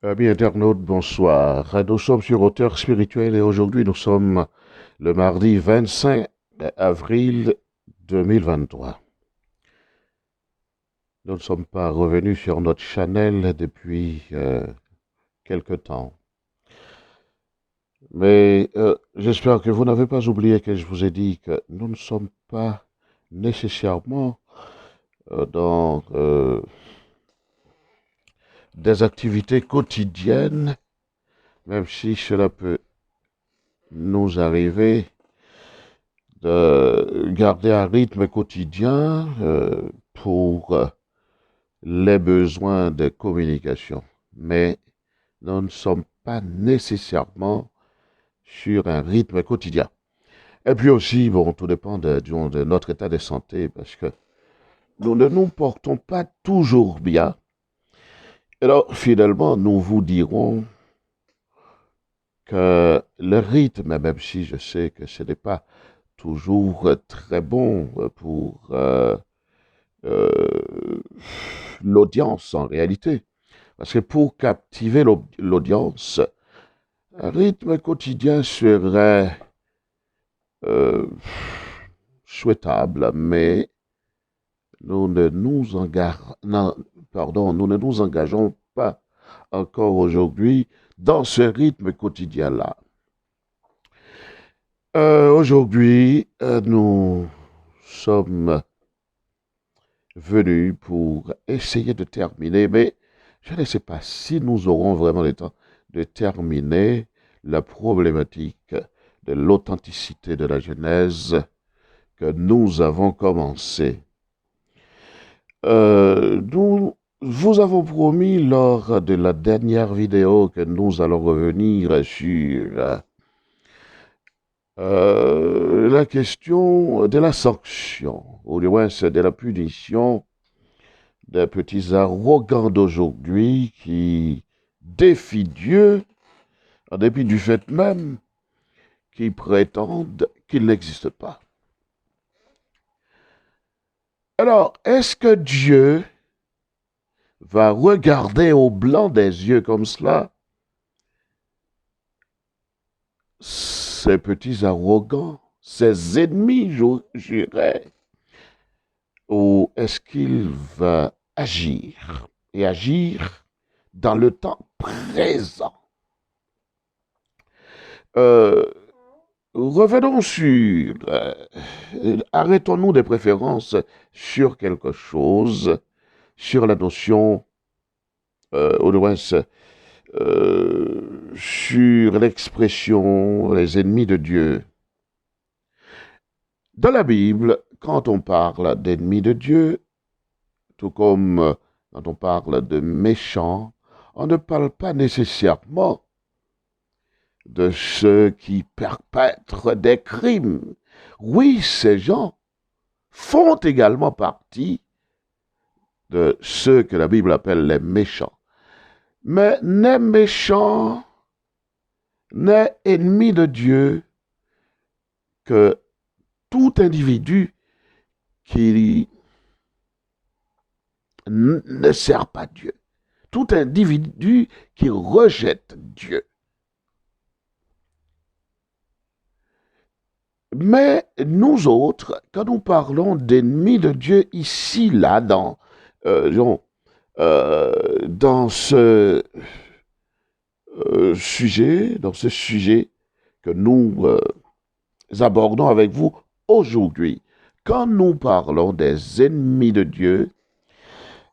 Amis internautes, bonsoir. Nous sommes sur Auteur spirituel et aujourd'hui nous sommes le mardi 25 avril 2023. Nous ne sommes pas revenus sur notre channel depuis quelque temps. Mais j'espère que vous n'avez pas oublié que je vous ai dit que nous ne sommes pas nécessairement dans des activités quotidiennes, même si cela peut nous arriver de garder un rythme quotidien pour les besoins de communication. Mais nous ne sommes pas nécessairement sur un rythme quotidien. Et puis aussi, bon, tout dépend de notre état de santé, parce que nous ne nous portons pas toujours bien. Alors, finalement, nous vous dirons que le rythme, même si je sais que ce n'est pas toujours très bon pour euh, l'audience en réalité. Parce que pour captiver l'audience, un rythme quotidien serait euh, souhaitable, mais nous ne nous, nous ne nous engageons pas encore aujourd'hui dans ce rythme quotidien-là. Aujourd'hui, nous sommes venus pour essayer de terminer, mais je ne sais pas si nous aurons vraiment le temps de terminer la problématique de l'authenticité de la Genèse que nous avons commencé. Nous vous avons promis lors de la dernière vidéo que nous allons revenir sur la question de la sanction, ou du moins de la punition des petits arrogants d'aujourd'hui qui défient Dieu en dépit du fait même qu'ils prétendent qu'il n'existe pas. Alors, est-ce que Dieu va regarder au blanc des yeux comme cela ces petits arrogants, ces ennemis, j'irais, ou est-ce qu'il va agir et agir dans le temps présent? Euh, Revenons sur, arrêtons-nous de préférence sur quelque chose, sur la notion, au moins, sur l'expression les ennemis de Dieu. Dans la Bible, quand on parle d'ennemis de Dieu, tout comme quand on parle de méchants, on ne parle pas nécessairement de ceux qui perpètrent des crimes. Oui, ces gens font également partie de ceux que la Bible appelle les méchants. Mais n'est méchant, n'est ennemi de Dieu que tout individu qui ne sert pas Dieu. Tout individu qui rejette Dieu. Mais nous autres, quand nous parlons d'ennemis de Dieu ici, là, euh, dans ce dans ce sujet que nous abordons avec vous aujourd'hui, quand nous parlons des ennemis de Dieu,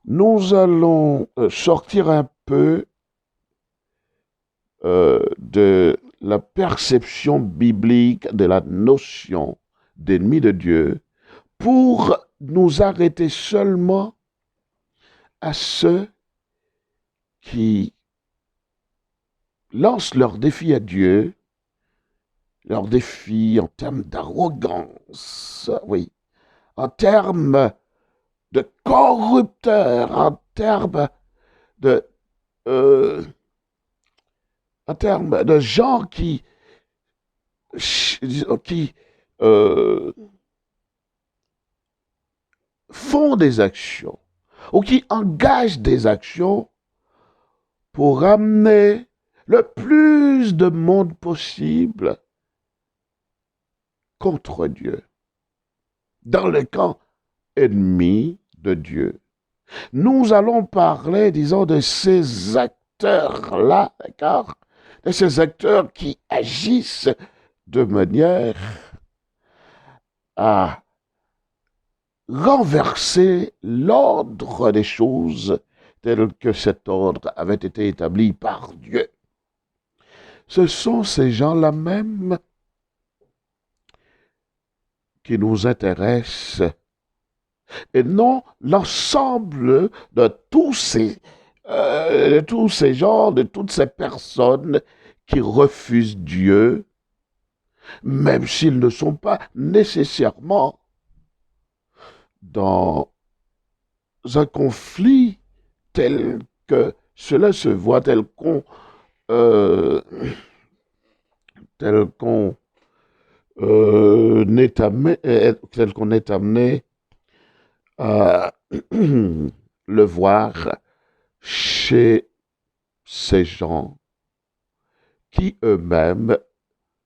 nous allons sortir un peu de la perception biblique de la notion d'ennemi de Dieu pour nous arrêter seulement à ceux qui lancent leur défi à Dieu, leur défi en termes d'arrogance, oui, en termes de corrupteurs, de, euh, en termes de gens qui euh, font des actions ou qui engagent des actions pour amener le plus de monde possible contre Dieu, dans le camp ennemi de Dieu. Nous allons parler, disons, de ces acteurs-là, d'accord? De ces acteurs qui agissent de manière à renverser l'ordre des choses tel que cet ordre avait été établi par Dieu. Ce sont ces gens-là même qui nous intéressent et non l'ensemble de tous ces gens, de toutes ces personnes qui refusent Dieu, même s'ils ne sont pas nécessairement dans un conflit tel que cela se voit, euh, tel qu'on est amené à le voir chez ces gens qui eux-mêmes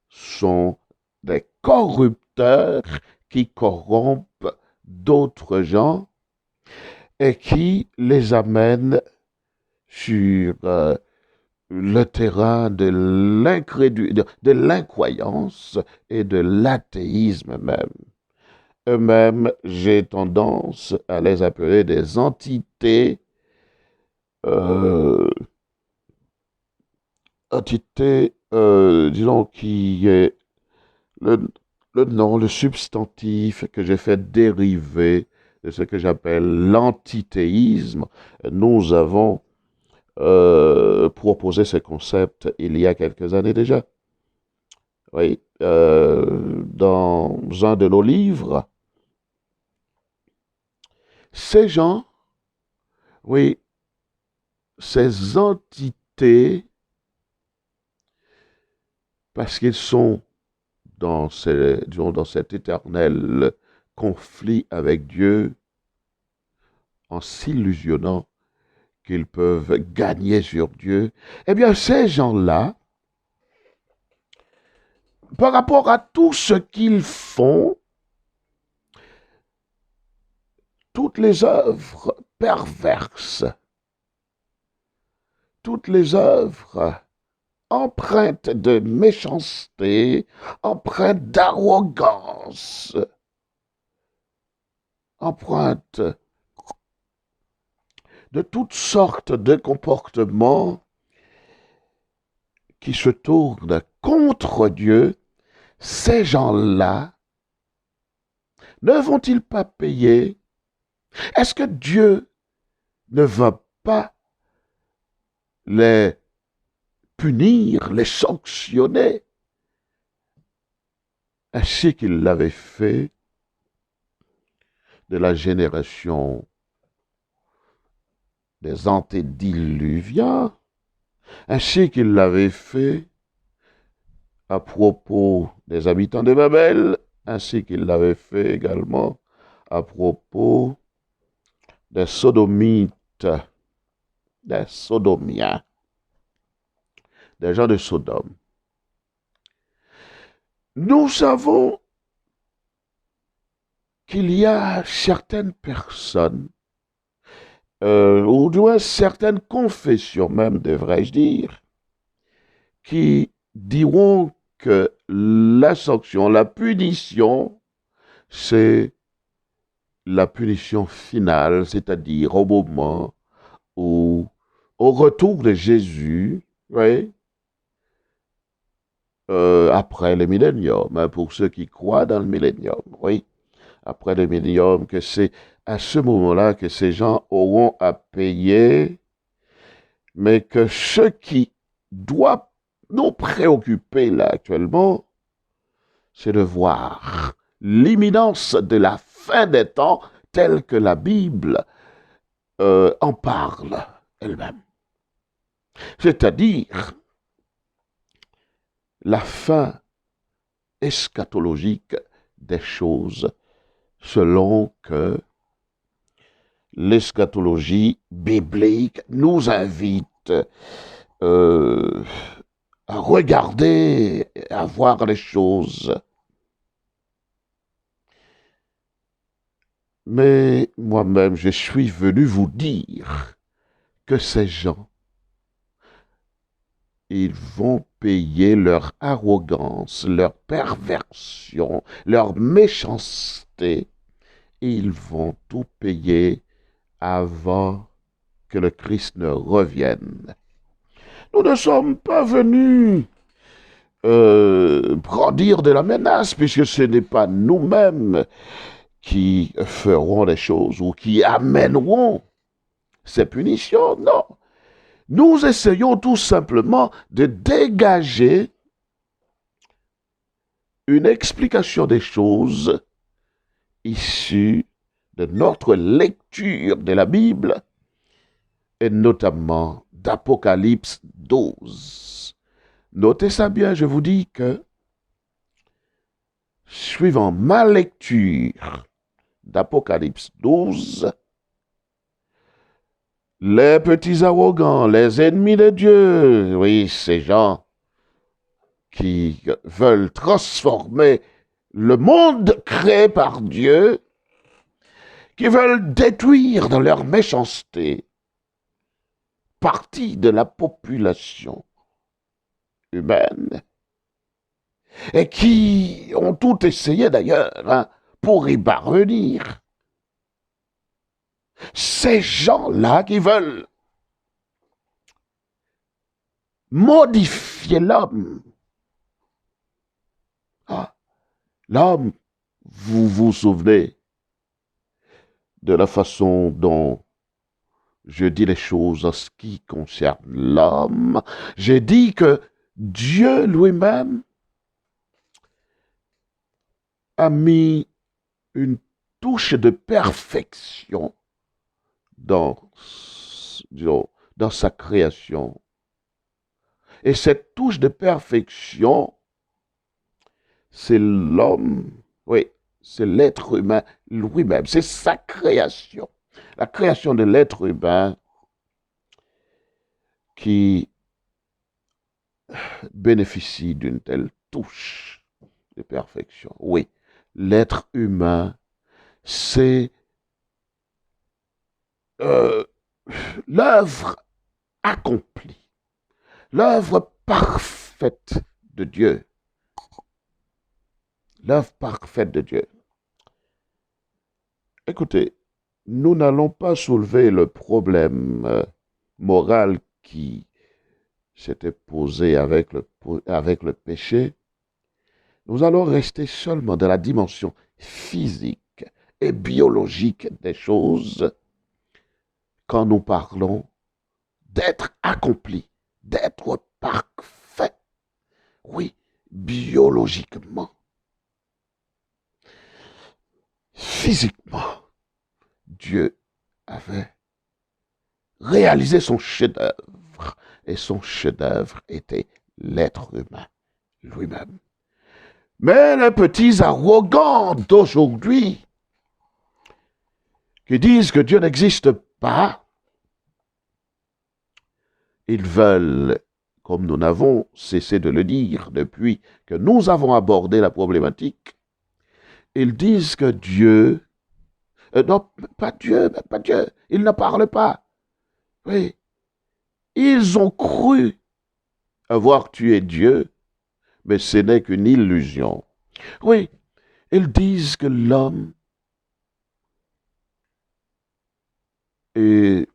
sont des corrupteurs qui corrompent d'autres gens et qui les amènent sur le terrain de l'incroyance et de l'athéisme même. Eux-mêmes, j'ai tendance à les appeler des entités, euh, disons, qui est le, le nom, le substantif que j'ai fait dériver de ce que j'appelle l'antithéisme. Nous avons proposé ce concept il y a quelques années déjà. Oui, dans un de nos livres, ces gens, oui, ces entités, parce qu'ils sont disons, dans cet éternel conflit avec Dieu, en s'illusionnant qu'ils peuvent gagner sur Dieu, eh bien, ces gens-là, par rapport à tout ce qu'ils font, toutes les œuvres perverses, toutes les œuvres empreintes de méchanceté, empreintes d'arrogance, empreintes de toutes sortes de comportements qui se tournent contre Dieu, ces gens-là ne vont-ils pas payer? Est-ce que Dieu ne va pas les punir, les sanctionner, ainsi qu'il l'avait fait de la génération des antédiluviens, ainsi qu'il l'avait fait à propos des habitants de Babel, ainsi qu'il l'avait fait également à propos des Sodomites, des Sodomiens, des gens de Sodome. Nous savons qu'il y a certaines personnes, ou du moins certaines confessions même, devrais-je dire, qui diront que la sanction, la punition, c'est la punition finale, c'est-à-dire au moment où, au retour de Jésus, oui, après le millénium, hein, pour ceux qui croient dans le millénium, oui, après le millénium, que c'est à ce moment-là que ces gens auront à payer, mais que ce qui doit nous préoccuper là actuellement, c'est de voir l'imminence de la fin des temps telle que la Bible en parle elle-même. C'est-à-dire la fin eschatologique des choses selon que l'eschatologie biblique nous invite euh, à regarder, à voir les choses. Mais moi-même, je suis venu vous dire que ces gens, ils vont payer leur arrogance, leur perversion, leur méchanceté. Ils vont tout payer avant que le Christ ne revienne. Nous ne sommes pas venus brandir de la menace, puisque ce n'est pas nous-mêmes qui feront les choses ou qui amèneront ces punitions, non. Nous essayons tout simplement de dégager une explication des choses issue de notre lecture de la Bible et notamment d'Apocalypse 12. Notez ça bien, je vous dis que, suivant ma lecture d'Apocalypse 12, les petits arrogants, les ennemis de Dieu, oui, ces gens qui veulent transformer le monde créé par Dieu, qui veulent détruire dans leur méchanceté partie de la population humaine, et qui ont tout essayé d'ailleurs pour y parvenir. Ces gens-là qui veulent modifier l'homme. Ah, l'homme, vous vous souvenez de la façon dont je dis les choses en ce qui concerne l'homme. J'ai dit que Dieu lui-même a mis une touche de perfection dans, dans sa création. Et cette touche de perfection, c'est l'homme, oui, c'est l'être humain lui-même, c'est sa création. La création de l'être humain qui bénéficie d'une telle touche de perfection. Oui, l'être humain, c'est l'œuvre accomplie, l'œuvre parfaite de Dieu. L'œuvre parfaite de Dieu. Écoutez, nous n'allons pas soulever le problème moral qui s'était posé avec le péché. Nous allons rester seulement dans la dimension physique et biologique des choses quand nous parlons d'être accompli, d'être parfait. Oui, biologiquement. Physiquement, Dieu avait réalisé son chef-d'œuvre. Et son chef-d'œuvre était l'être humain lui-même. Mais les petits arrogants d'aujourd'hui, qui disent que Dieu n'existe pas, ils veulent, comme nous n'avons cessé de le dire depuis que nous avons abordé la problématique, ils disent que Dieu, non, pas Dieu, il ne parle pas. Oui, ils ont cru avoir tué Dieu, mais ce n'est qu'une illusion. Oui, ils disent que l'homme est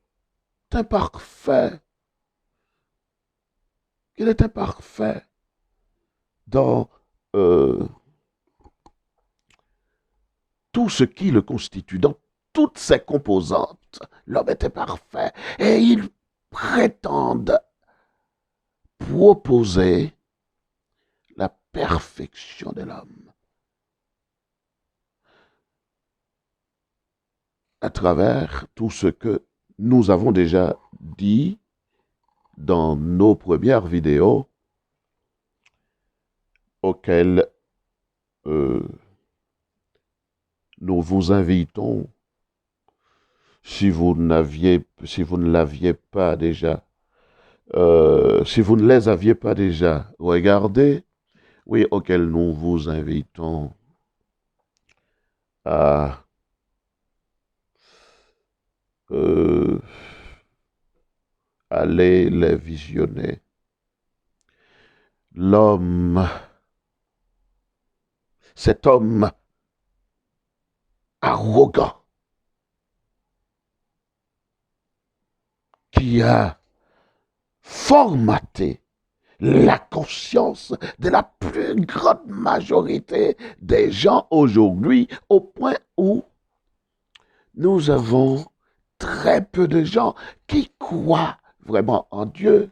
imparfait, qu'il est imparfait dans tout ce qui le constitue, dans toutes ses composantes. L'homme est imparfait et ils prétendent proposer la perfection de l'homme à travers tout ce que nous avons déjà dit dans nos premières vidéos auxquelles nous vous invitons, si vous ne l'aviez pas déjà si vous ne les aviez pas déjà regardés, oui, auxquels nous vous invitons à euh, aller les visionner. L'homme, cet homme arrogant qui a formaté la conscience de la plus grande majorité des gens aujourd'hui, au point où nous avons très peu de gens qui croient vraiment en Dieu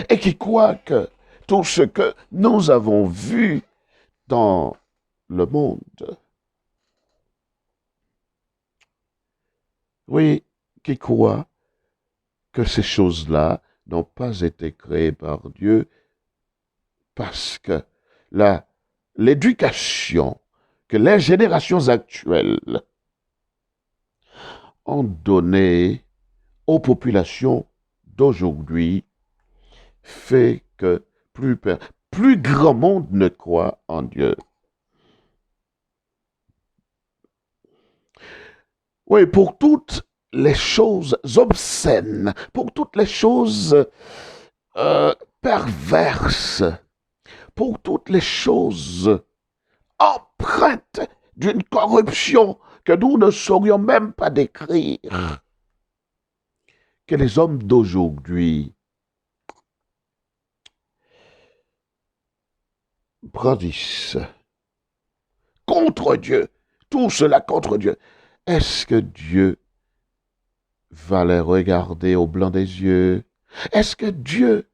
et qui croient que tout ce que nous avons vu dans le monde, oui, qui croient que ces choses-là n'ont pas été créées par Dieu parce que l'éducation que les générations actuelles ont donnée aux populations d'aujourd'hui fait que plus grand monde ne croit en Dieu. Oui, pour toutes les choses obscènes, pour toutes les choses perverses, pour toutes les choses empreintes d'une corruption que nous ne saurions même pas décrire, que les hommes d'aujourd'hui brandissent contre Dieu, tout cela contre Dieu. Est-ce que Dieu va les regarder au blanc des yeux? Est-ce que Dieu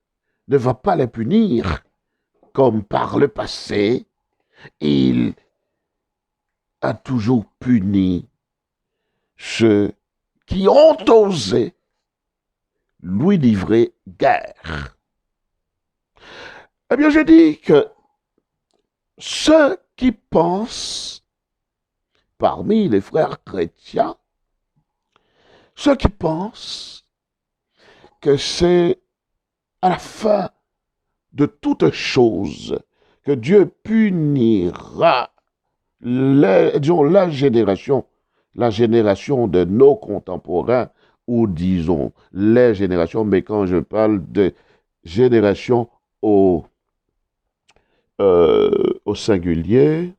ne va pas les punir comme par le passé il a toujours puni ceux qui ont osé lui livrer guerre? Eh bien, je dis que ceux qui pensent, parmi les frères chrétiens, ceux qui pensent que c'est à la fin de toute chose que Dieu punira disons, la génération de nos contemporains, ou disons les générations, mais quand je parle de génération au singulier,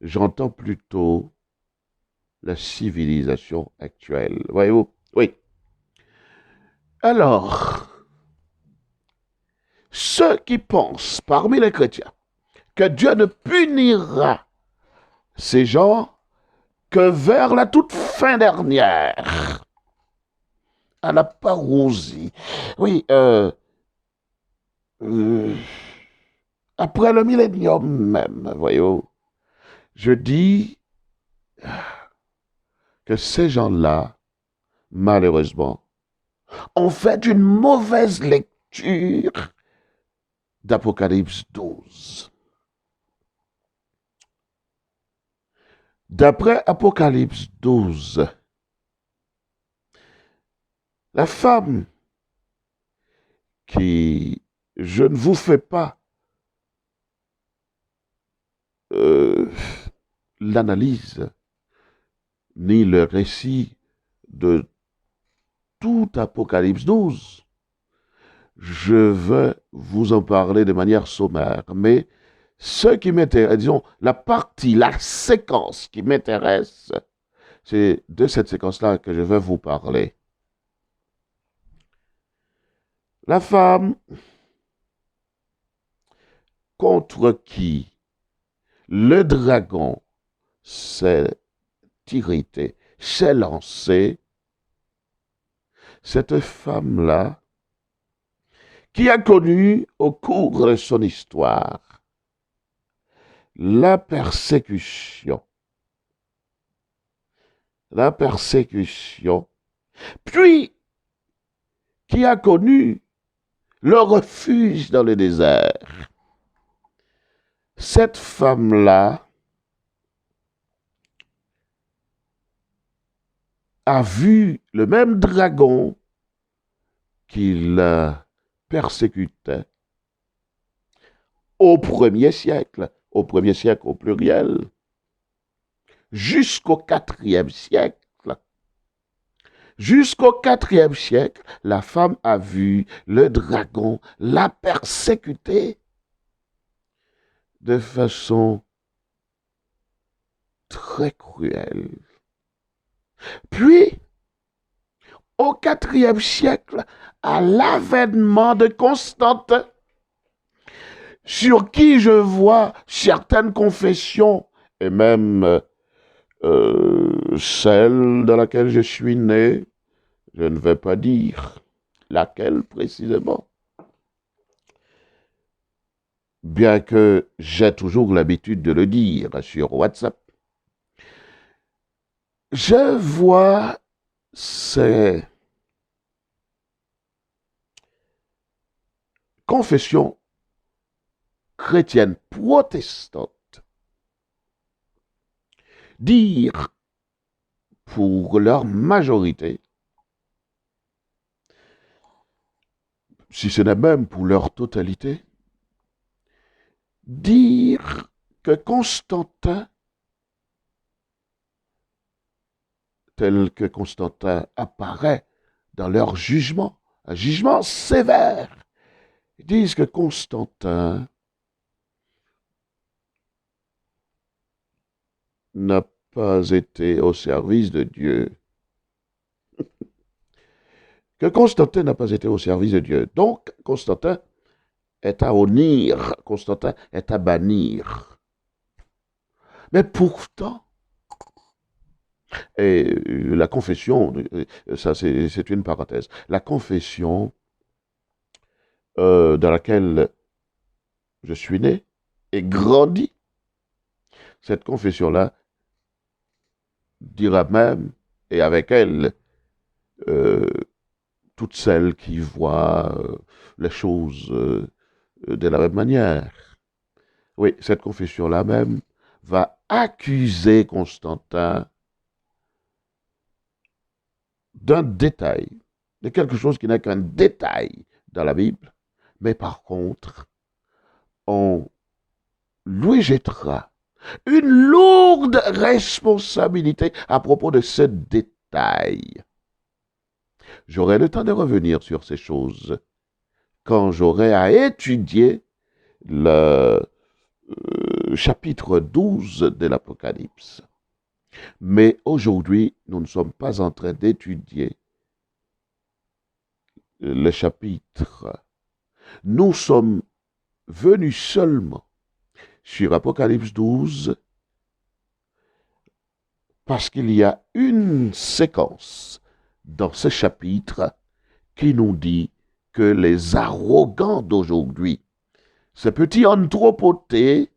j'entends plutôt la civilisation actuelle. Voyez-vous? Oui. Alors, ceux qui pensent parmi les chrétiens que Dieu ne punira ces gens que vers la toute fin dernière, à la parousie, oui, euh, après le millénium même, voyez-vous, je dis que ces gens-là, malheureusement, ont fait une mauvaise lecture d'Apocalypse 12. D'après Apocalypse 12, la femme qui, je ne vous fais pas euh, l'analyse ni le récit de tout Apocalypse 12, je vais vous en parler de manière sommaire, mais ce qui m'intéresse, disons, la séquence qui m'intéresse, c'est de cette séquence-là que je vais vous parler. La femme contre qui le dragon s'est irrité, s'est lancé, cette femme-là, qui a connu au cours de son histoire la persécution, puis qui a connu le refuge dans le désert. Cette femme-là a vu le même dragon qu'il persécutait au premier siècle au pluriel, jusqu'au quatrième siècle. Jusqu'au quatrième siècle, la femme a vu le dragon la persécuter de façon très cruelle. Puis, au quatrième siècle, à l'avènement de Constantin, sur qui je vois certaines confessions, et même celle dans laquelle je suis né, je ne vais pas dire laquelle précisément, bien que j'ai toujours l'habitude de le dire sur WhatsApp. Je vois ces confessions chrétiennes protestantes dire pour leur majorité, si ce n'est même pour leur totalité, dire que Constantin, tel que Constantin apparaît dans leur jugement, un jugement sévère, ils disent que Constantin n'a pas été au service de Dieu. Que Constantin n'a pas été au service de Dieu. Donc, Constantin est à honnir, Constantin est à bannir. Mais pourtant, et la confession, ça c'est une parenthèse, la confession dans laquelle je suis né et grandi, cette confession-là dira même, et avec elle, euh, toutes celles qui voient les choses de la même manière. Oui, cette confession-là même va accuser Constantin d'un détail, de quelque chose qui n'est qu'un détail dans la Bible, mais par contre, on lui jettera une lourde responsabilité à propos de ce détail. J'aurai le temps de revenir sur ces choses quand j'aurai à étudier le chapitre 12 de l'Apocalypse. Mais aujourd'hui, nous ne sommes pas en train d'étudier le chapitre. Nous sommes venus seulement sur Apocalypse 12 parce qu'il y a une séquence dans ce chapitre qui nous dit que les arrogants d'aujourd'hui, ces petits anthropotés,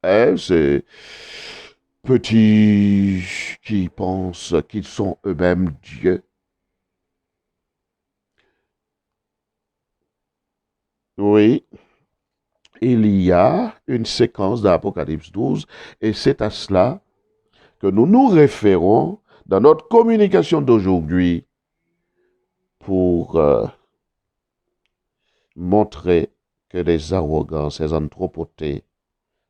ces petits qui pensent qu'ils sont eux-mêmes Dieu, oui, il y a une séquence d'Apocalypse 12 et c'est à cela que nous nous référons dans notre communication d'aujourd'hui pour montrer que les arrogants, ces anthropotés,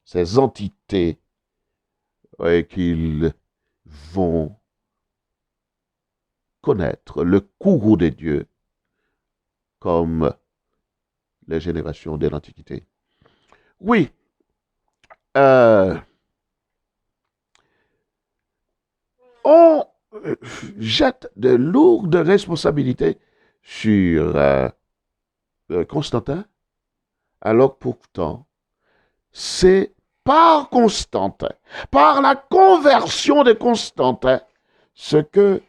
ces entités, qu'ils vont connaître le courroux des dieux comme les générations de l'Antiquité. Oui, on jette de lourdes responsabilités sur Constantin, alors pourtant, c'est par Constantin, par la conversion de Constantin, ce que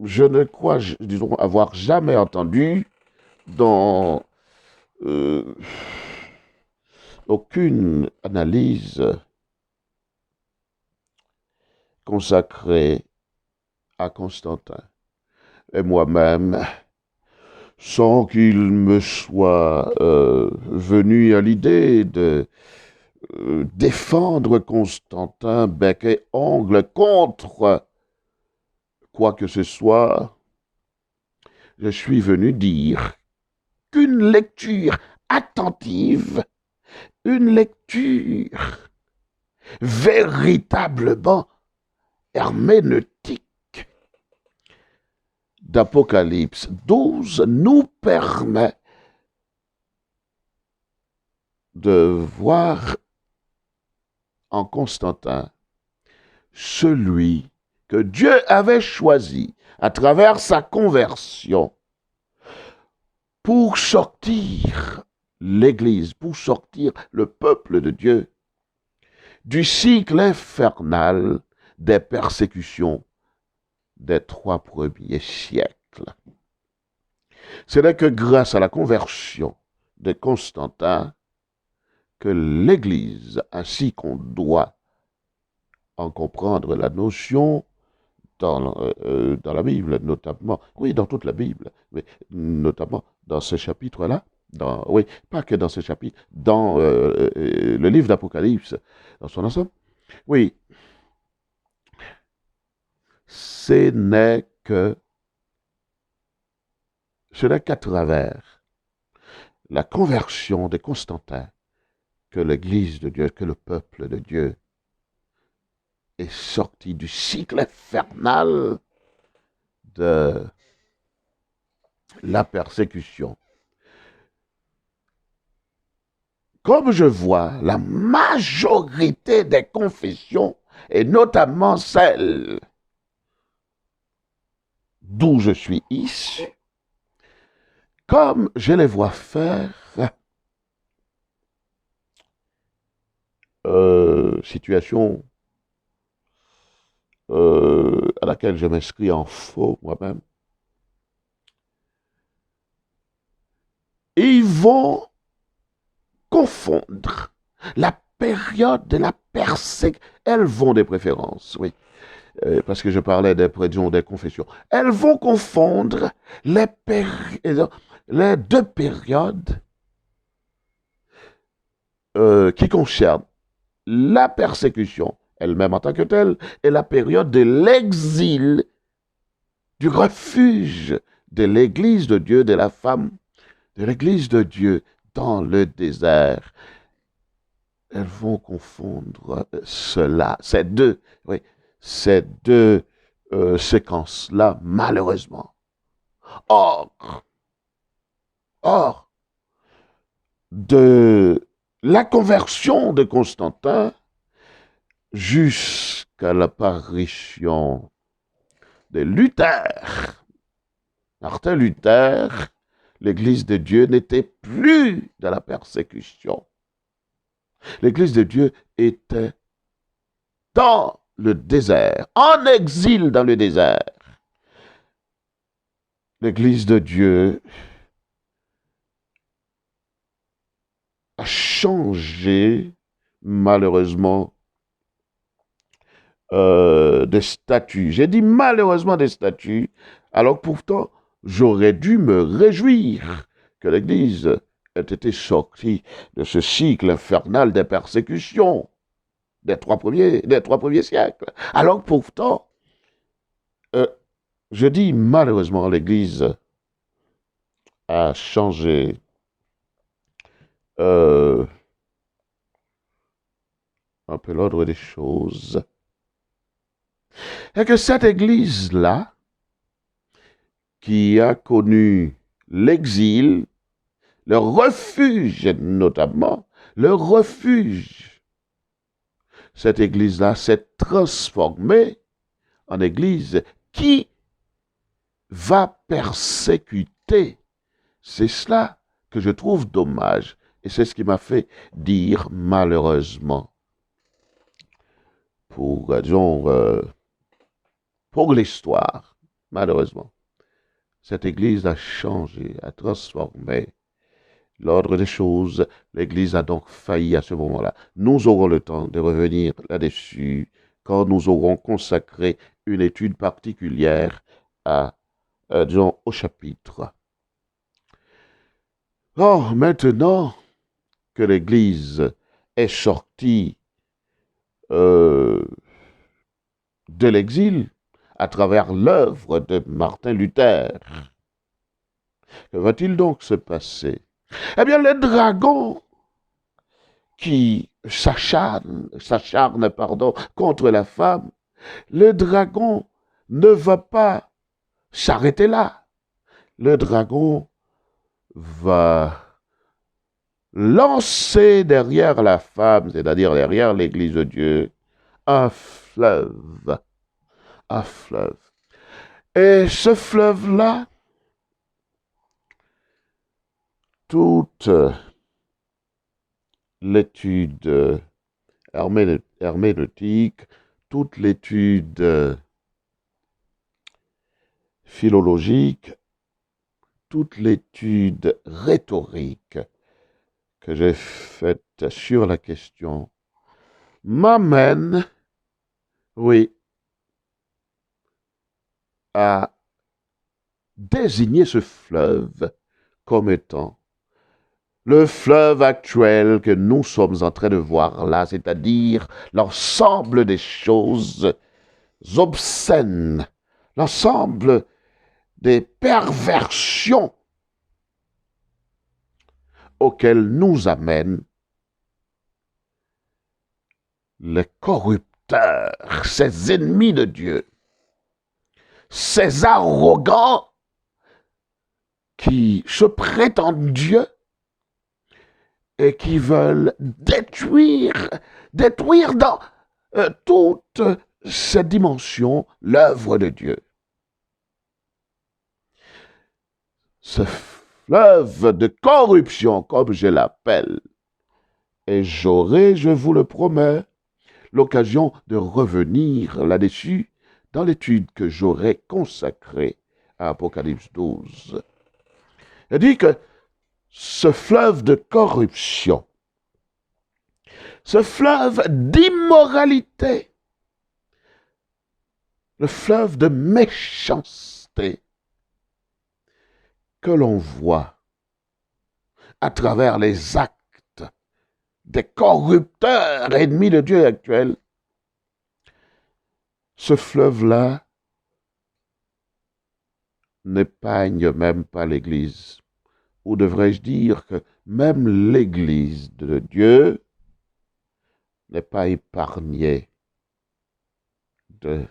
je ne crois, disons, avoir jamais entendu dans aucune analyse consacrée à Constantin. Et moi-même, sans qu'il me soit venu à l'idée de défendre Constantin bec et ongle contre quoi que ce soit, je suis venu dire qu'une lecture attentive, une lecture véritablement herméneutique d'Apocalypse 12 nous permet de voir en Constantin celui que Dieu avait choisi à travers sa conversion pour sortir l'Église, pour sortir le peuple de Dieu du cycle infernal des persécutions des 3 premiers siècles. Ce n'est que grâce à la conversion de Constantin que l'Église, ainsi qu'on doit en comprendre la notion dans la Bible, notamment, oui, dans toute la Bible, mais notamment dans ce chapitre-là, oui, pas que dans ce chapitre, dans le livre d'Apocalypse, dans son ensemble, oui, ce n'est qu'à travers la conversion de Constantin que l'Église de Dieu, que le peuple de Dieu est sorti du cycle infernal de la persécution. Comme je vois la majorité des confessions, et notamment celles d'où je suis issu, comme je les vois faire, situation à laquelle je m'inscris en faux moi-même, ils vont confondre la période de la persécution. Elles vont des préférences, oui, parce que je parlais des confessions. Elles vont confondre les 2 périodes qui concernent la persécution elle-même en tant que telle et la période de l'exil, du refuge de l'Église de Dieu, de la femme, de l'Église de Dieu dans le désert. Elles vont confondre cela, ces deux séquences-là, malheureusement. Or, de la conversion de Constantin jusqu'à l'apparition de Luther, Martin Luther, l'Église de Dieu n'était plus dans la persécution. L'Église de Dieu était dans le désert, en exil dans le désert. L'Église de Dieu a changé, malheureusement, de statut. J'ai dit malheureusement des statuts, alors pourtant, j'aurais dû me réjouir que l'Église ait été sortie de ce cycle infernal des persécutions des trois premiers siècles. Alors pourtant, je dis malheureusement, l'Église a changé un peu l'ordre des choses. Et que cette Église-là, qui a connu l'exil, le refuge notamment, le refuge, cette Église-là s'est transformée en Église qui va persécuter. C'est cela que je trouve dommage. Et c'est ce qui m'a fait dire malheureusement, pour l'histoire, malheureusement, cette Église a changé, a transformé l'ordre des choses. L'Église a donc failli à ce moment-là. Nous aurons le temps de revenir là-dessus quand nous aurons consacré une étude particulière au chapitre. Or, maintenant que l'Église est sortie de l'exil à travers l'œuvre de Martin Luther, Que va-t-il donc se passer? Eh bien, le dragon qui s'acharne, contre la femme, le dragon ne va pas s'arrêter là. Le dragon va lancer derrière la femme, c'est-à-dire derrière l'Église de Dieu, un fleuve. Un fleuve. Et ce fleuve-là, toute l'étude herméneutique, toute l'étude philologique, toute l'étude rhétorique que j'ai faite sur la question m'amène, oui, à désigner ce fleuve comme étant le fleuve actuel que nous sommes en train de voir là, c'est-à-dire l'ensemble des choses obscènes, l'ensemble des perversions auxquelles nous amènent les corrupteurs, ces ennemis de Dieu, ces arrogants qui se prétendent Dieu et qui veulent détruire dans toutes ces dimensions l'œuvre de Dieu. Ce fleuve de corruption, comme je l'appelle, et j'aurai, je vous le promets, l'occasion de revenir là-dessus dans l'étude que j'aurai consacrée à Apocalypse 12. Il dit que ce fleuve de corruption, ce fleuve d'immoralité, le fleuve de méchanceté que l'on voit à travers les actes des corrupteurs ennemis de Dieu actuel, ce fleuve-là n'épargne même pas l'Église. Ou devrais-je dire que même l'Église de Dieu n'est pas épargnée de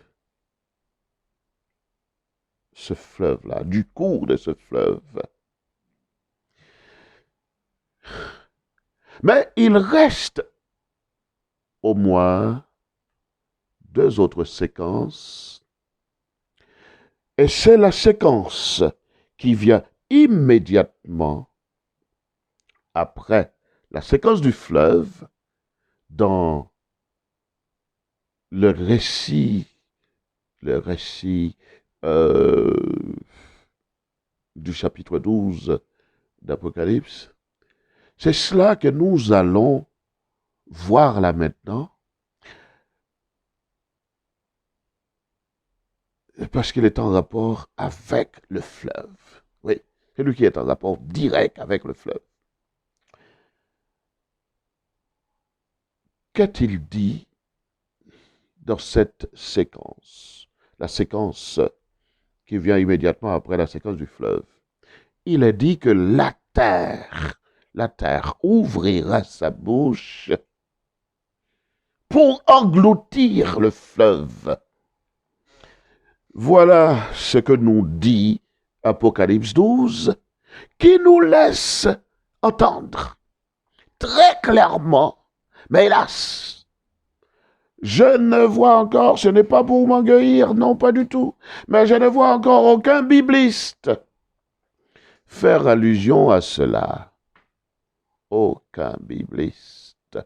ce fleuve-là, du cours de ce fleuve. Mais il reste au moins 2 autres séquences, et c'est la séquence qui vient immédiatement après la séquence du fleuve dans le récit du chapitre 12 d'Apocalypse. C'est cela que nous allons voir là maintenant, parce qu'il est en rapport avec le fleuve. Oui, c'est lui qui est en rapport direct avec le fleuve. Qu'a-t-il dit dans cette séquence? La séquence qui vient immédiatement après la séquence du fleuve. Il est dit que la terre ouvrira sa bouche pour engloutir le fleuve. Voilà ce que nous dit Apocalypse 12, qui nous laisse entendre très clairement, mais hélas, je ne vois encore, ce n'est pas pour m'engueulir, non pas du tout, mais je ne vois encore aucun bibliste faire allusion à cela. Aucun bibliste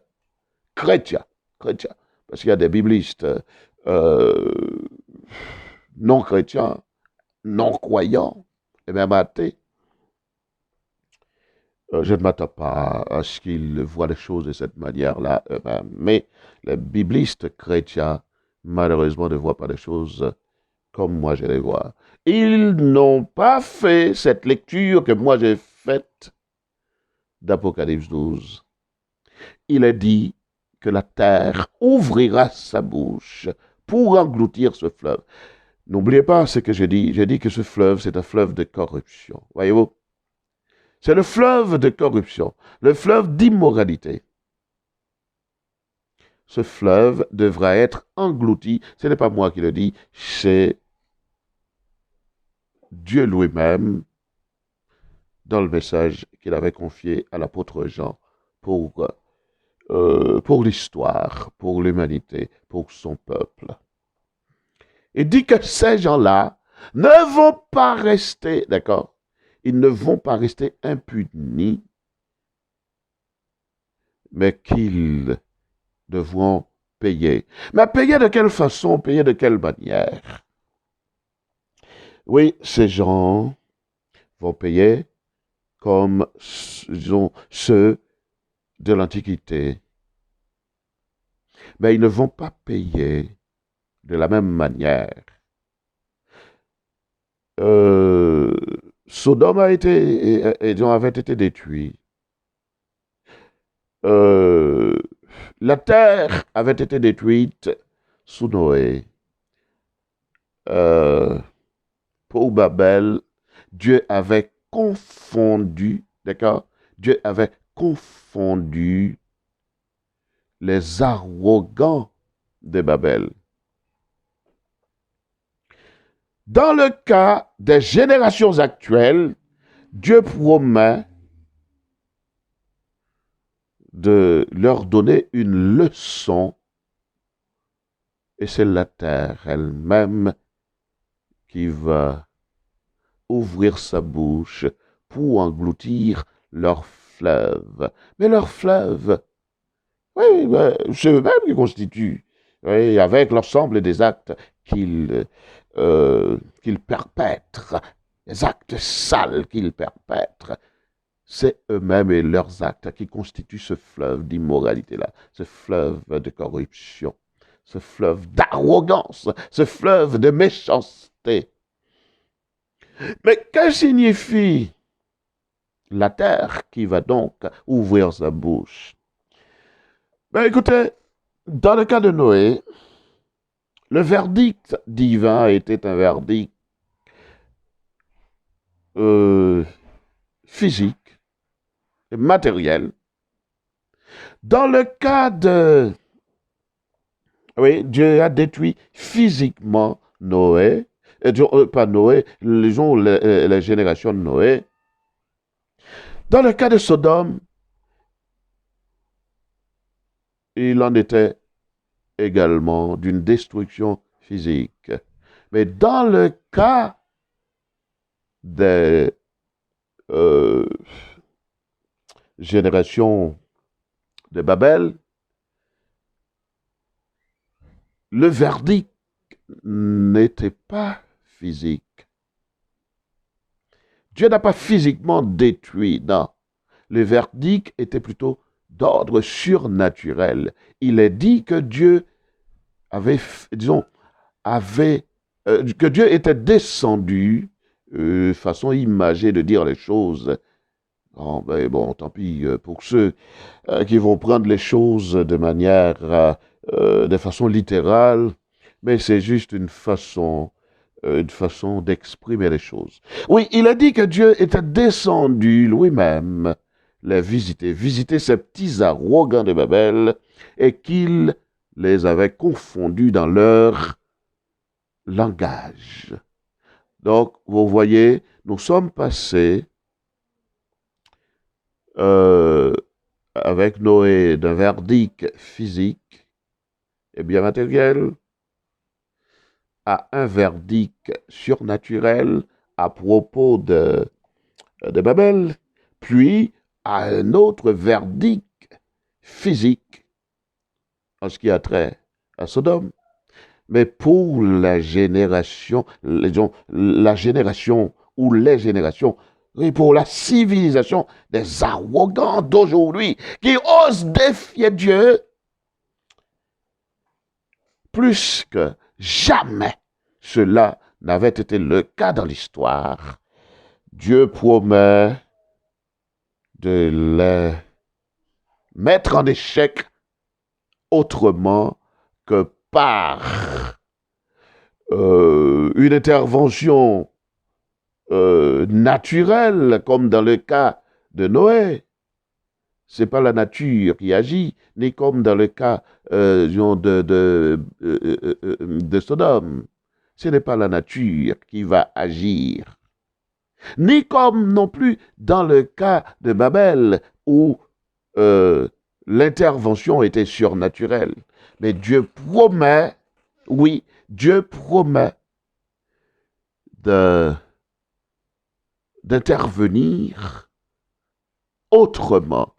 chrétien, parce qu'il y a des biblistes non chrétiens, non croyants, et même athées. Je ne m'attends pas à ce qu'ils voient les choses de cette manière-là eux-mêmes, mais les biblistes chrétiens, malheureusement, ne voient pas les choses comme moi je les vois. Ils n'ont pas fait cette lecture que moi j'ai faite d'Apocalypse 12. Il est dit que la terre ouvrira sa bouche pour engloutir ce fleuve. N'oubliez pas ce que j'ai dit. J'ai dit que ce fleuve, c'est un fleuve de corruption. Voyez-vous? C'est le fleuve de corruption, le fleuve d'immoralité. Ce fleuve devra être englouti. Ce n'est pas moi qui le dis, c'est Dieu lui-même dans le message qu'il avait confié à l'apôtre Jean pour l'histoire, pour l'humanité, pour son peuple. Il dit que ces gens-là ne vont pas rester, d'accord? Ils ne vont pas rester impunis, mais qu'ils devront payer. Mais payer de quelle façon? Payer de quelle manière? Oui, ces gens vont payer comme, disons, ceux de l'Antiquité. Mais ils ne vont pas payer de la même manière. Sodome avait été détruit. La terre avait été détruite sous Noé. Pour Babel, Dieu avait confondu, d'accord? Dieu avait confondu les arrogants de Babel. Dans le cas des générations actuelles, Dieu promet de leur donner une leçon, et c'est la terre elle-même qui va ouvrir sa bouche pour engloutir leur fleuve. Mais leur fleuve, oui, c'est eux-mêmes qui constituent, oui, avec l'ensemble des actes qu'ils perpètrent, les actes sales qu'ils perpètrent, c'est eux-mêmes et leurs actes qui constituent ce fleuve d'immoralité-là, ce fleuve de corruption, ce fleuve d'arrogance, ce fleuve de méchanceté. Mais que signifie la terre qui va donc ouvrir sa bouche? Ben écoutez, dans le cas de Noé, le verdict divin était un verdict physique, matériel. Dans le cas de... Oui, Dieu a détruit physiquement Noé, pas Noé, les générations de Noé. Dans le cas de Sodome, il en était également d'une destruction physique. Mais dans le cas des générations de Babel, le verdict n'était pas physique. Dieu n'a pas physiquement détruit, non. Le verdict était plutôt d'ordre surnaturel. Il est dit que Dieu avait, disons, que Dieu était descendu, façon imagée de dire les choses. Oh, ben bon, tant pis pour ceux qui vont prendre les choses de façon littérale, mais c'est juste une façon d'exprimer les choses. Oui, il a dit que Dieu était descendu lui-même les visiter ces petits arrogants de Babel, et qu'il les avait confondus dans leur langage. Donc, vous voyez, nous sommes passés avec Noé d'un verdict physique et bien matériel à un verdict surnaturel à propos de Babel, puis à un autre verdict physique en ce qui a trait à Sodome. Mais pour la génération ou les générations, et pour la civilisation des arrogants d'aujourd'hui qui osent défier Dieu, plus que jamais cela n'avait été le cas dans l'histoire, Dieu promet de les mettre en échec autrement que par une intervention naturelle, comme dans le cas de Noé. C'est pas la nature qui agit, ni comme dans le cas disons, de Sodome. Ce n'est pas la nature qui va agir. Ni comme non plus dans le cas de Babel, où l'intervention était surnaturelle. Mais Dieu promet, oui, Dieu promet d'intervenir autrement.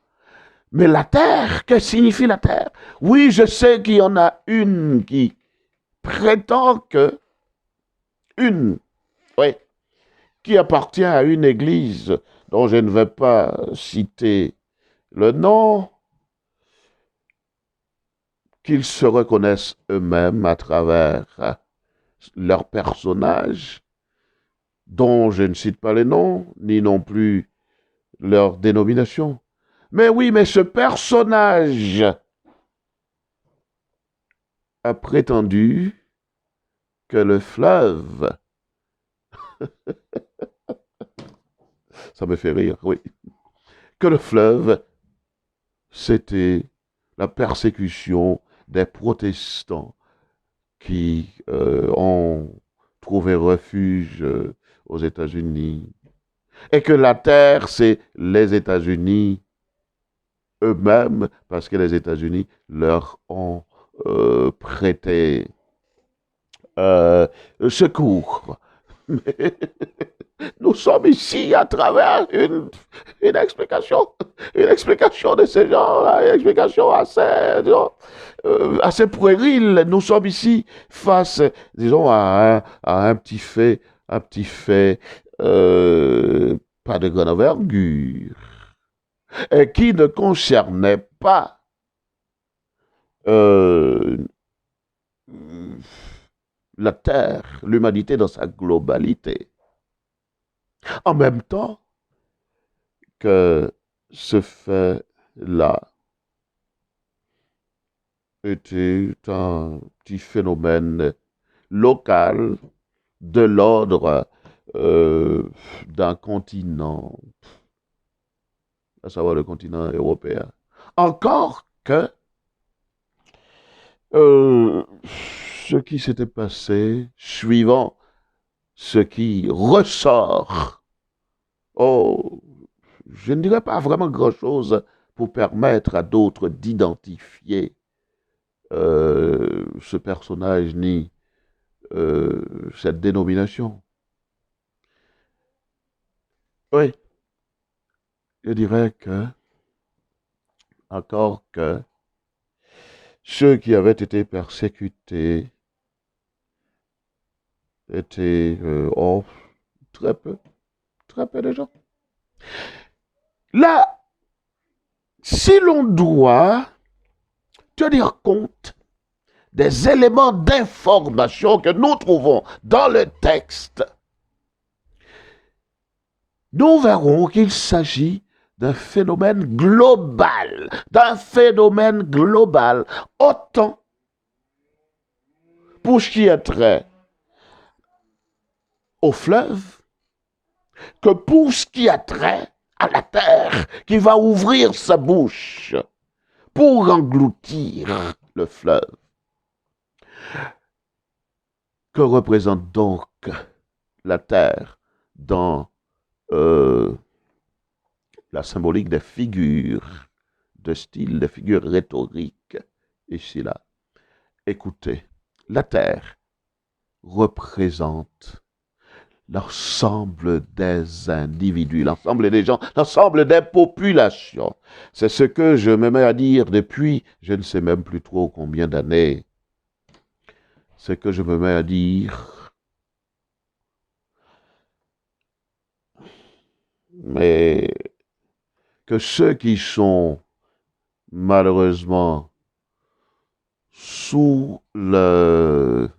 Mais la terre, que signifie la terre? Oui, je sais qu'il y en a une qui prétend que, oui, qui appartient à une église dont je ne vais pas citer le nom, qu'ils se reconnaissent eux-mêmes à travers leurs personnages, dont je ne cite pas les noms, ni non plus leur dénomination. Mais oui, mais ce personnage a prétendu que le fleuve, ça me fait rire, oui, que le fleuve, c'était la persécution des protestants qui ont trouvé refuge aux États-Unis. Et que la terre, c'est les États-Unis eux-mêmes, parce que les États-Unis leur ont prêté secours. Mais nous sommes ici à travers une explication de ces gens-là, une explication assez puérile. Nous sommes ici face, disons, à un petit fait, pas de grande envergure, et qui ne concernait pas la Terre, l'humanité dans sa globalité. En même temps que ce fait-là était un petit phénomène local de l'ordre d'un continent, à savoir le continent européen. Encore que ce qui s'était passé, suivant ce qui ressort, je ne dirais pas vraiment grand-chose pour permettre à d'autres d'identifier ce personnage ni cette dénomination. Oui, je dirais que, encore que, ceux qui avaient été persécutés étaient, très peu de gens. Là, si l'on doit tenir compte des éléments d'information que nous trouvons dans le texte, nous verrons qu'il s'agit d'un phénomène global, autant pour ce qui est trait au fleuve que pour ce qui a trait à la terre qui va ouvrir sa bouche pour engloutir le fleuve. Que représente donc la terre dans la symbolique des figures de style, des figures rhétoriques, ici là? Écoutez, la terre représente l'ensemble des individus, l'ensemble des gens, l'ensemble des populations. C'est ce que je me mets à dire depuis, je ne sais même plus trop combien d'années. C'est que je me mets à dire, mais que ceux qui sont malheureusement sous l'opium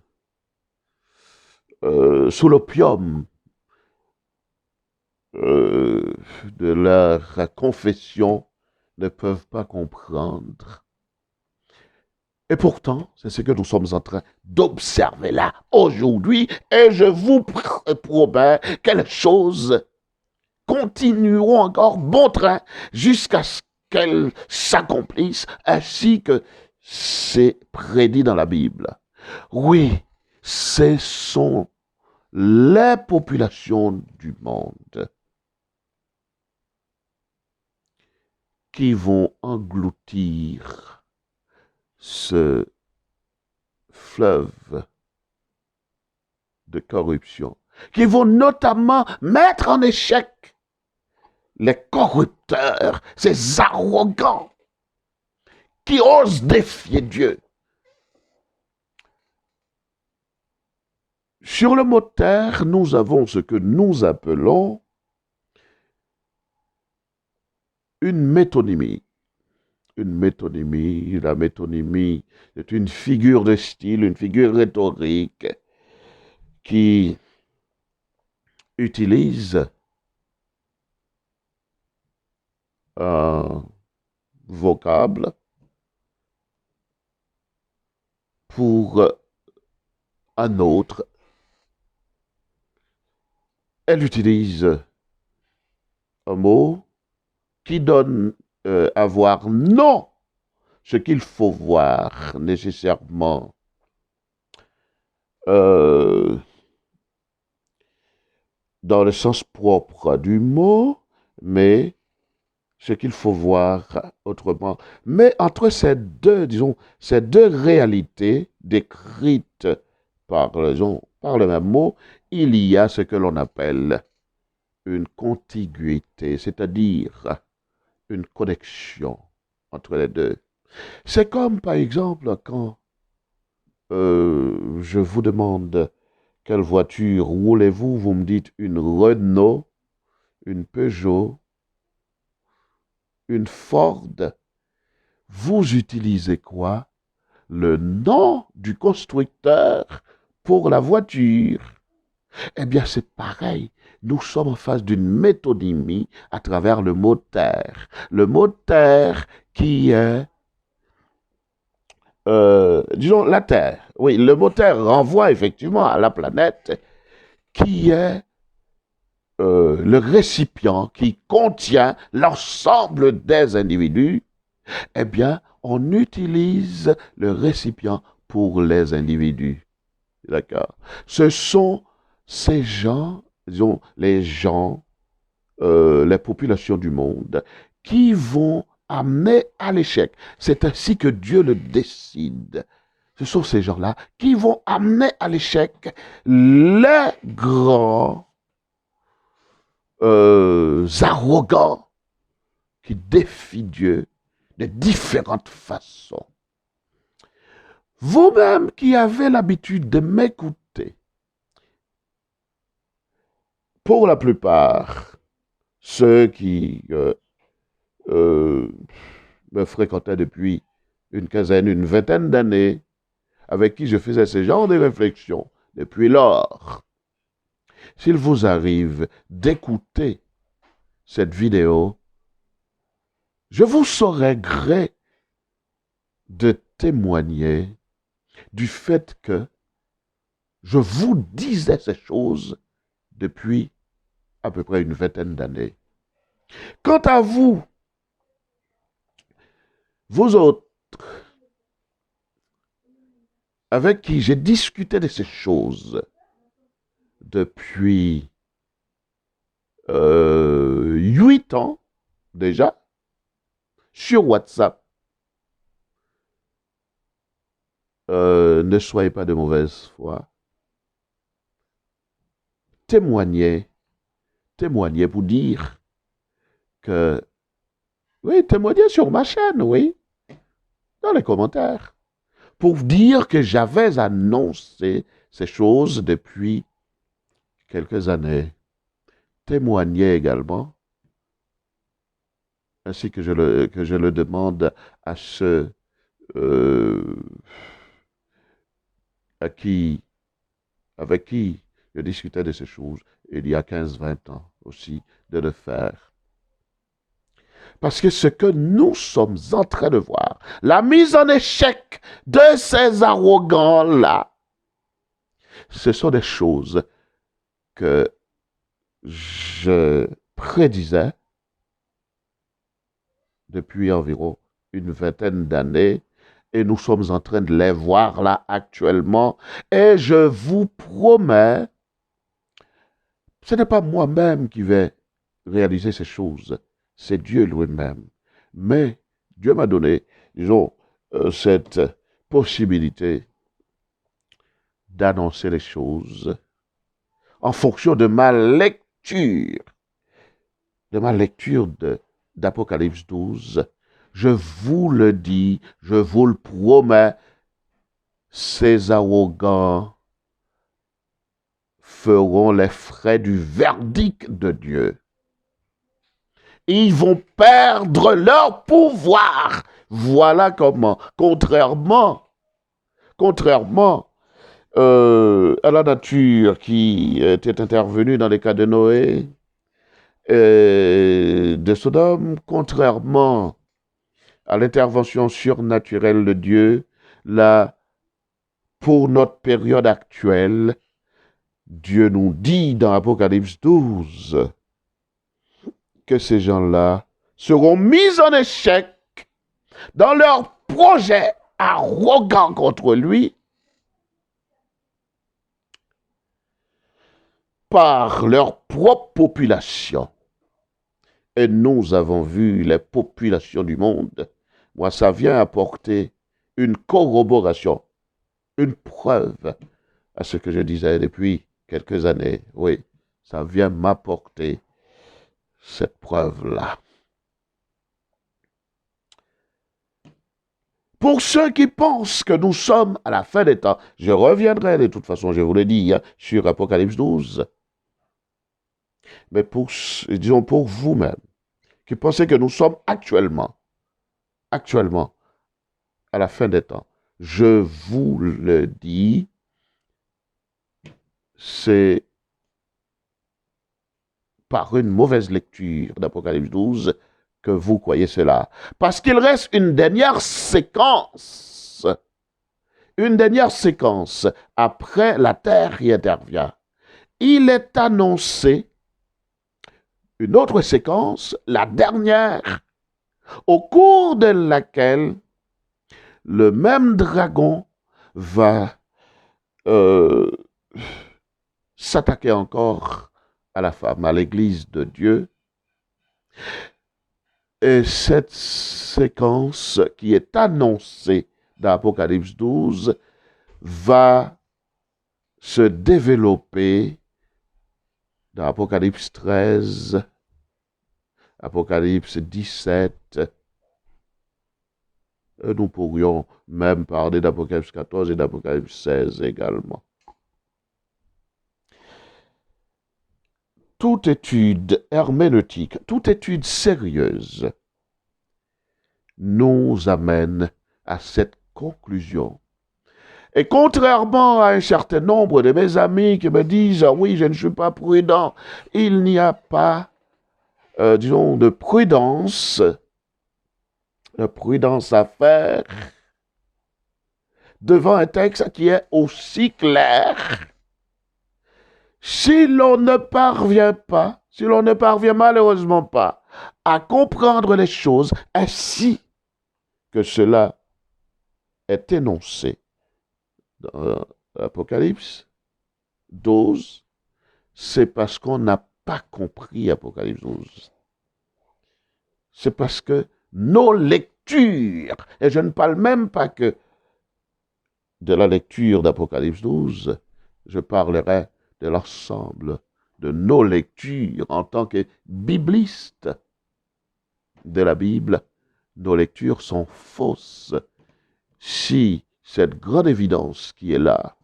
de leur confession ne peuvent pas comprendre. Et pourtant, c'est ce que nous sommes en train d'observer là, aujourd'hui, et je vous promets quelque chose continueront encore bon train jusqu'à ce qu'elles s'accomplissent ainsi que c'est prédit dans la Bible. Oui, ce sont les populations du monde qui vont engloutir ce fleuve de corruption, qui vont notamment mettre en échec les corrupteurs, ces arrogants qui osent défier Dieu. Sur le mot terre, nous avons ce que nous appelons une métonymie. Une métonymie, la métonymie est une figure de style, une figure rhétorique qui utilise un vocable pour un autre. Elle utilise un mot qui donne à voir non ce qu'il faut voir nécessairement dans le sens propre du mot, mais ce qu'il faut voir autrement. Mais entre ces deux, disons, ces deux réalités décrites par le même mot, il y a ce que l'on appelle une contiguïté, c'est-à-dire une connexion entre les deux. C'est comme, par exemple, quand je vous demande quelle voiture roulez-vous, vous me dites une Renault, une Peugeot, une Ford. Vous utilisez quoi? Le nom du constructeur pour la voiture. Eh bien, c'est pareil. Nous sommes en face d'une métonymie à travers le mot terre. Le mot terre qui est, disons, la Terre. Oui, le mot terre renvoie effectivement à la planète qui est le récipient qui contient l'ensemble des individus. Eh bien, on utilise le récipient pour les individus. D'accord? Ce sont ces gens, disons, les gens, les populations du monde, qui vont amener à l'échec. C'est ainsi que Dieu le décide. Ce sont ces gens-là qui vont amener à l'échec les grands arrogants qui défient Dieu de différentes façons. Vous-même qui avez l'habitude de m'écouter, pour la plupart, ceux qui me fréquentaient depuis une quinzaine, une vingtaine d'années, avec qui je faisais ce genre de réflexions depuis lors, s'il vous arrive d'écouter cette vidéo, je vous saurais gré de témoigner du fait que je vous disais ces choses depuis à peu près une vingtaine d'années. Quant à vous, vous autres, avec qui j'ai discuté de ces choses depuis 8 ans déjà, sur WhatsApp, ne soyez pas de mauvaise foi. Témoignez pour dire que, oui, témoignez sur ma chaîne, oui, dans les commentaires, pour dire que j'avais annoncé ces choses depuis quelques années. Témoignez également, ainsi que je le demande à ceux avec qui je discutais de ces choses il y a 15-20 ans aussi, de le faire. Parce que ce que nous sommes en train de voir, la mise en échec de ces arrogants-là, ce sont des choses que je prédisait depuis environ une vingtaine d'années, et nous sommes en train de les voir là actuellement, et je vous promets, ce n'est pas moi-même qui vais réaliser ces choses, c'est Dieu lui-même. Mais Dieu m'a donné, disons, cette possibilité d'annoncer les choses en fonction de d'Apocalypse 12. Je vous le dis, je vous le promets, ces arrogants feront les frais du verdict de Dieu. Ils vont perdre leur pouvoir. Voilà comment, contrairement à la nature qui était intervenue dans les cas de Noé, de Sodome, contrairement à l'intervention surnaturelle de Dieu, là, pour notre période actuelle, Dieu nous dit dans Apocalypse 12 que ces gens-là seront mis en échec dans leur projet arrogant contre lui par leur propre population. Et nous avons vu les populations du monde. Moi, ça vient apporter une corroboration, une preuve à ce que je disais depuis quelques années. Oui, ça vient m'apporter cette preuve-là. Pour ceux qui pensent que nous sommes à la fin des temps, je reviendrai de toute façon, je vous l'ai dit, sur Apocalypse 12. Mais disons pour vous-même, qui pensez que nous sommes actuellement, à la fin des temps, je vous le dis, c'est par une mauvaise lecture d'Apocalypse 12 que vous croyez cela. Parce qu'il reste une dernière séquence après la terre qui intervient. Il est annoncé une autre séquence, la dernière, au cours de laquelle le même dragon va s'attaquer encore à la femme, à l'église de Dieu. Et cette séquence qui est annoncée dans Apocalypse 12 va se développer dans Apocalypse 13, Apocalypse 17. Nous pourrions même parler d'Apocalypse 14 et d'Apocalypse 16 également. Toute étude herméneutique, toute étude sérieuse nous amène à cette conclusion. Et contrairement à un certain nombre de mes amis qui me disent « Ah oui, je ne suis pas prudent », il n'y a pas, disons, de prudence à faire devant un texte qui est aussi clair. Si l'on ne parvient malheureusement pas à comprendre les choses ainsi que cela est énoncé dans l'Apocalypse 12, c'est parce qu'on n'a pas compris Apocalypse 12. C'est parce que nos lectures, et je ne parle même pas que de la lecture d'Apocalypse 12, je parlerai de l'ensemble de nos lectures en tant que biblistes de la Bible. Nos lectures sont fausses si cette grande évidence qui est là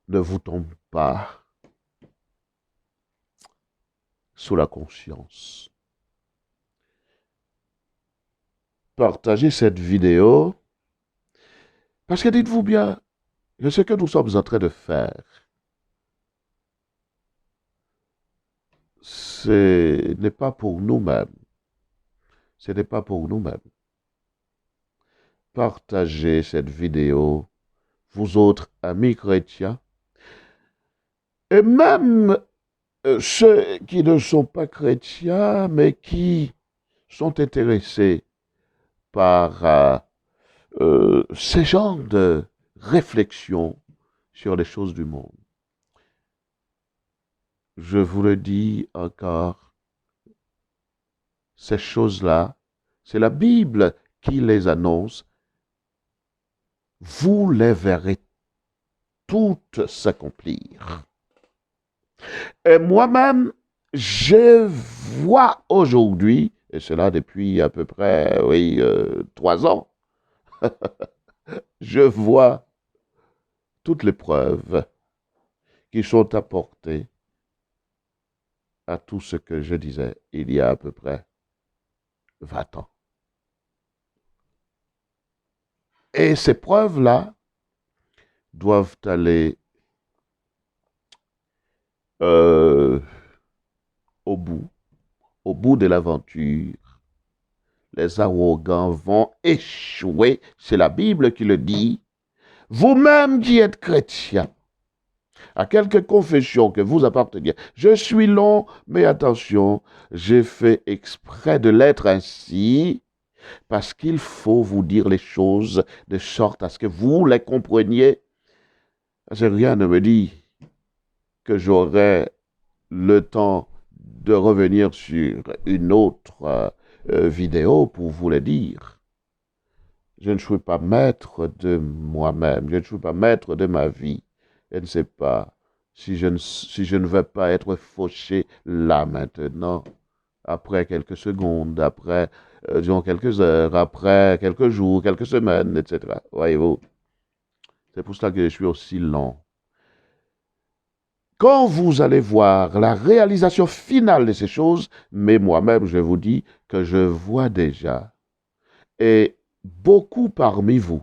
ne vous tombe pas sous la conscience. Partagez cette vidéo parce que dites-vous bien que ce que nous sommes en train de faire, ce n'est pas pour nous-mêmes. Ce n'est pas pour nous-mêmes. Partagez cette vidéo, vous autres amis chrétiens, et même ceux qui ne sont pas chrétiens, mais qui sont intéressés par ces genres de réflexion sur les choses du monde. Je vous le dis encore, ces choses-là, c'est la Bible qui les annonce. Vous les verrez toutes s'accomplir. Et moi-même, je vois aujourd'hui, et cela depuis à peu près, oui, 3 ans, je vois toutes les preuves qui sont apportées à tout ce que je disais il y a à peu près 20 ans. Et ces preuves-là doivent aller euh, au bout, au bout de l'aventure. Les arrogants vont échouer, c'est la Bible qui le dit. Vous-même qui êtes chrétien, à quelque confession que vous apparteniez, je suis long, mais attention, j'ai fait exprès de l'être ainsi, parce qu'il faut vous dire les choses de sorte à ce que vous les compreniez. Parce que rien ne me dit que j'aurai le temps de revenir sur une autre vidéo pour vous le dire. Je ne suis pas maître de moi-même, je ne suis pas maître de ma vie. Je ne sais pas si je ne vais pas être fauché là maintenant, après quelques secondes, après, disons, quelques heures, après quelques jours, quelques semaines, etc. Voyez-vous, c'est pour cela que je suis aussi lent. Quand vous allez voir la réalisation finale de ces choses, mais moi-même, je vous dis que je vois déjà, et beaucoup parmi vous,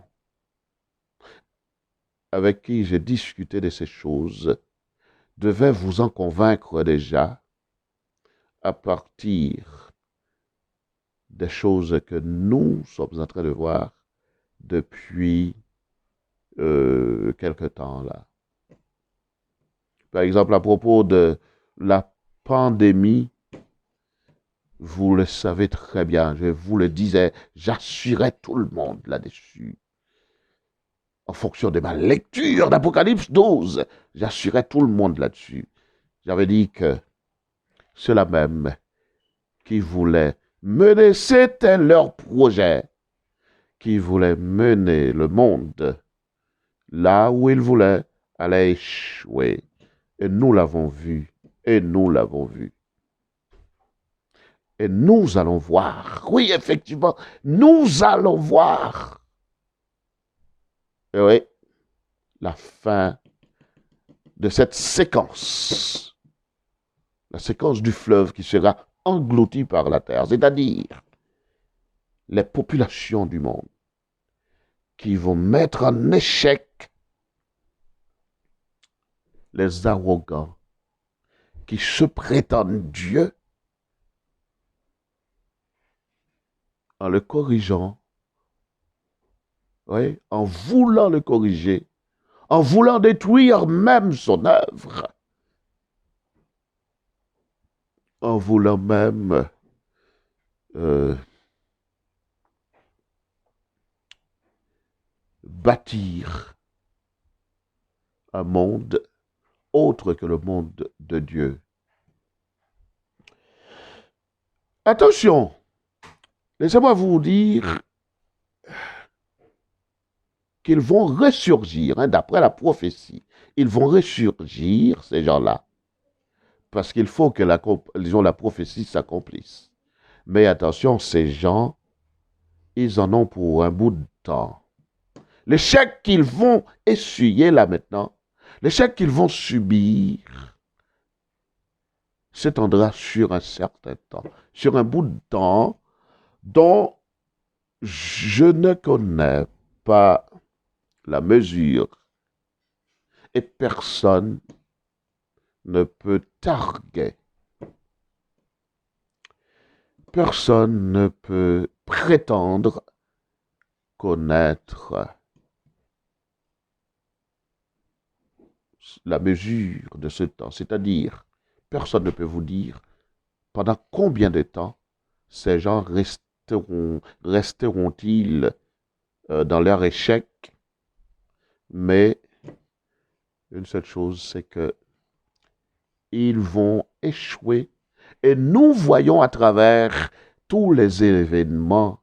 avec qui j'ai discuté de ces choses, devaient vous en convaincre déjà à partir des choses que nous sommes en train de voir depuis quelque temps là. Par exemple, à propos de la pandémie, vous le savez très bien, je vous le disais, j'assurais tout le monde là-dessus. En fonction de ma lecture d'Apocalypse 12, j'assurais tout le monde là-dessus. J'avais dit que ceux-là même qui voulaient mener, c'était leur projet, qui voulaient mener le monde là où ils voulaient, allait échouer. Et nous l'avons vu, et nous l'avons vu. Et nous allons voir, oui, effectivement, nous allons voir, et oui, la fin de cette séquence, la séquence du fleuve qui sera engloutie par la terre, c'est-à-dire les populations du monde qui vont mettre en échec les arrogants qui se prétendent Dieu en le corrigeant, oui, en voulant le corriger, en voulant détruire même son œuvre, en voulant même euh, bâtir un monde autre que le monde de Dieu. Attention, laissez-moi vous dire qu'ils vont ressurgir, hein, d'après la prophétie. Ils vont ressurgir, ces gens-là, parce qu'il faut que la prophétie s'accomplisse. Mais attention, ces gens, ils en ont pour un bout de temps. L'échec qu'ils vont essuyer là maintenant, l'échec qu'ils vont subir, s'étendra sur un certain temps, sur un bout de temps dont je ne connais pas la mesure et personne ne peut targuer. Personne ne peut prétendre connaître la mesure de ce temps, c'est-à-dire personne ne peut vous dire pendant combien de temps ces gens resteront-ils dans leur échec. Mais une seule chose, c'est que ils vont échouer. Et nous voyons à travers tous les événements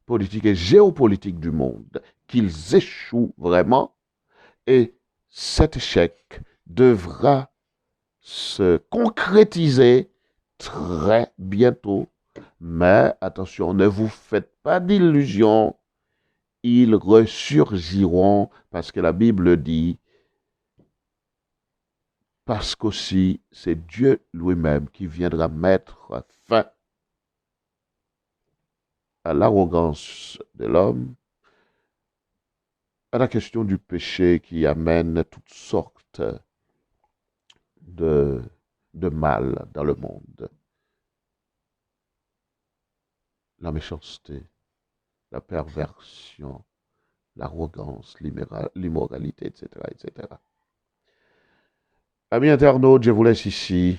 politiques et géopolitiques du monde qu'ils échouent vraiment. Et cet échec devra se concrétiser très bientôt. Mais attention, ne vous faites pas d'illusions. Ils ressurgiront parce que la Bible dit, parce qu'aussi c'est Dieu lui-même qui viendra mettre fin à l'arrogance de l'homme, à la question du péché qui amène toutes sortes de, de mal dans le monde. La méchanceté, la perversion, l'arrogance, l'immoralité, etc., etc. Amis internautes, je vous laisse ici.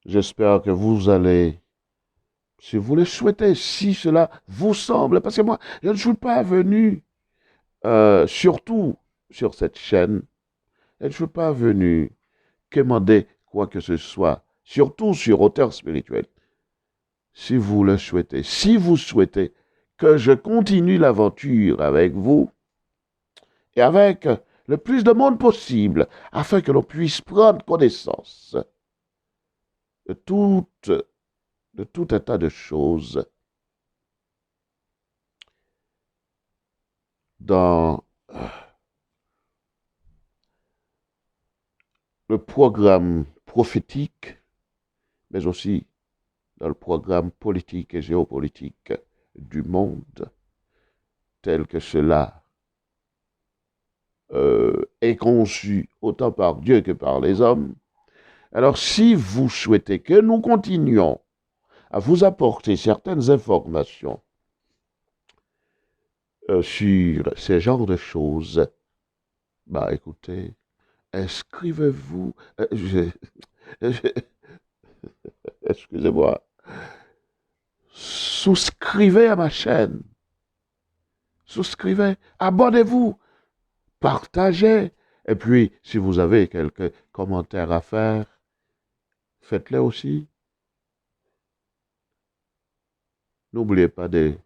J'espère que vous allez, si vous le souhaitez, si cela vous semble, parce que moi, je ne suis pas venu, surtout sur cette chaîne, je ne suis pas venu commander quoi que ce soit, surtout sur Hauteur Spirituelle. Si vous le souhaitez, si vous souhaitez que je continue l'aventure avec vous et avec le plus de monde possible, afin que l'on puisse prendre connaissance de tout un tas de choses dans le programme prophétique, mais aussi dans le programme politique et géopolitique du monde, tel que cela est conçu autant par Dieu que par les hommes. Alors, si vous souhaitez que nous continuions à vous apporter certaines informations sur ces genres de choses, bah écoutez, inscrivez-vous, excusez-moi, souscrivez à ma chaîne, souscrivez, abonnez-vous, partagez, et puis si vous avez quelques commentaires à faire, faites-les aussi. N'oubliez pas de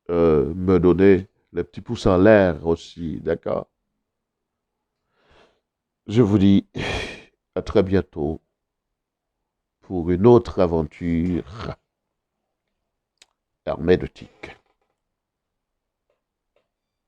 me donner les petits pouces en l'air aussi, d'accord? Je vous dis à très bientôt pour une autre aventure herméneutique.